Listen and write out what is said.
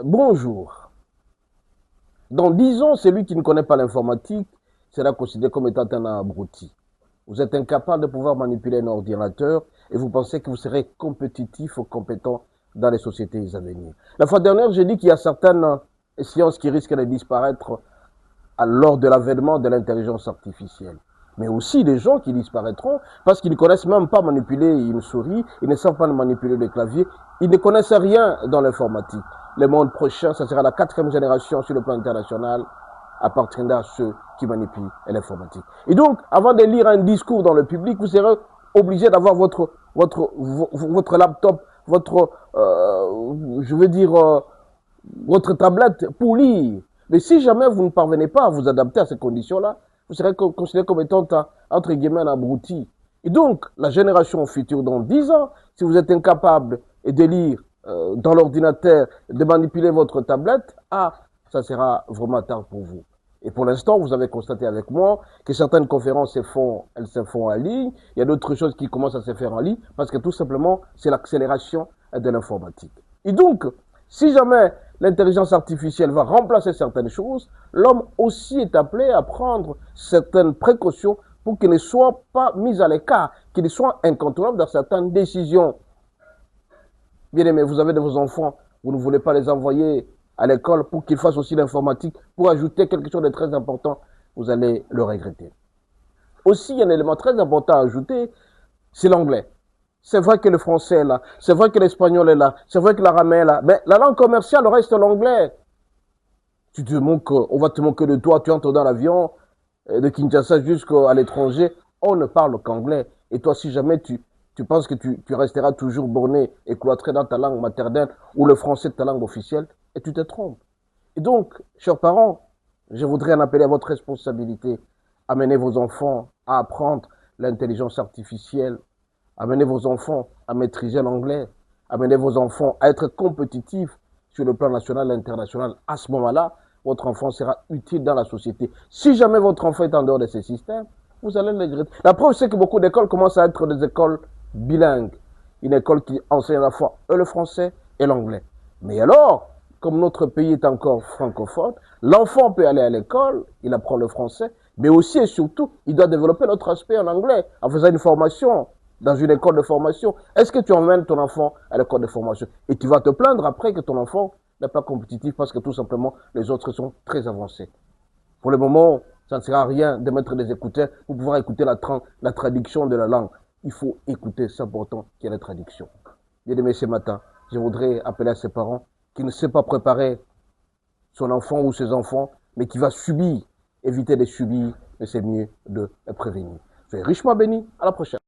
Bonjour. Dans 10 ans, celui qui ne connaît pas l'informatique sera considéré comme étant un abruti. Vous êtes incapable de pouvoir manipuler un ordinateur et vous pensez que vous serez compétitif ou compétent dans les sociétés à venir. La fois dernière, j'ai dit qu'il y a certaines sciences qui risquent de disparaître lors de l'avènement de l'intelligence artificielle. Mais aussi des gens qui disparaîtront parce qu'ils ne connaissent même pas manipuler une souris, ils ne savent pas manipuler le clavier, ils ne connaissent rien dans l'informatique. Le monde prochain, ça sera la 4e génération sur le plan international, appartiendra à ceux qui manipulent l'informatique. Et donc, avant de lire un discours dans le public, vous serez obligé d'avoir votre laptop, votre tablette pour lire. Mais si jamais vous ne parvenez pas à vous adapter à ces conditions-là, vous serez considéré comme étant, entre guillemets, un abruti. Et donc, la génération future, dans 10 ans, si vous êtes incapable de lire dans l'ordinateur, de manipuler votre tablette, ça sera vraiment tard pour vous. Et pour l'instant, vous avez constaté avec moi que certaines conférences elles se font en ligne. Il y a d'autres choses qui commencent à se faire en ligne parce que tout simplement, c'est l'accélération de l'informatique. Et donc, si jamais l'intelligence artificielle va remplacer certaines choses, l'homme aussi est appelé à prendre certaines précautions pour qu'il ne soit pas mis à l'écart, qu'il soit incontournable dans certaines décisions. Bien aimé, vous avez de vos enfants, vous ne voulez pas les envoyer à l'école pour qu'ils fassent aussi l'informatique, pour ajouter quelque chose de très important, vous allez le regretter. Aussi, il y a un élément très important à ajouter, c'est l'anglais. C'est vrai que le français est là, c'est vrai que l'espagnol est là, c'est vrai que l'arabe est là, mais la langue commerciale reste l'anglais. On va te moquer de toi, tu entres dans l'avion de Kinshasa jusqu'à l'étranger, on ne parle qu'anglais. Et toi, si jamais tu penses que tu resteras toujours borné et cloîtré dans ta langue maternelle ou le français de ta langue officielle, et tu te trompes. Et donc, chers parents, je voudrais en appeler à votre responsabilité. Amenez vos enfants à apprendre l'intelligence artificielle. Amenez vos enfants à maîtriser l'anglais. Amenez vos enfants à être compétitifs sur le plan national et international. À ce moment-là, votre enfant sera utile dans la société. Si jamais votre enfant est en dehors de ces systèmes, vous allez le regretter. La preuve, c'est que beaucoup d'écoles commencent à être des écoles bilingues. Une école qui enseigne à la fois le français et l'anglais. Mais alors, comme notre pays est encore francophone, l'enfant peut aller à l'école, il apprend le français, mais aussi et surtout, il doit développer notre aspect en anglais en faisant une formation dans une école de formation. Est-ce que tu emmènes ton enfant à l'école de formation et tu vas te plaindre après que ton enfant n'est pas compétitif parce que tout simplement les autres sont très avancés. Pour le moment, ça ne sert à rien de mettre des écouteurs pour pouvoir écouter la traduction de la langue. Il faut écouter, c'est important qu'il y ait la traduction. Bien aimé, ce matin, je voudrais appeler à ses parents qui ne sait pas préparer son enfant ou ses enfants, mais qui va subir, éviter de subir, mais c'est mieux de le prévenir. Soyez richement bénis, à la prochaine.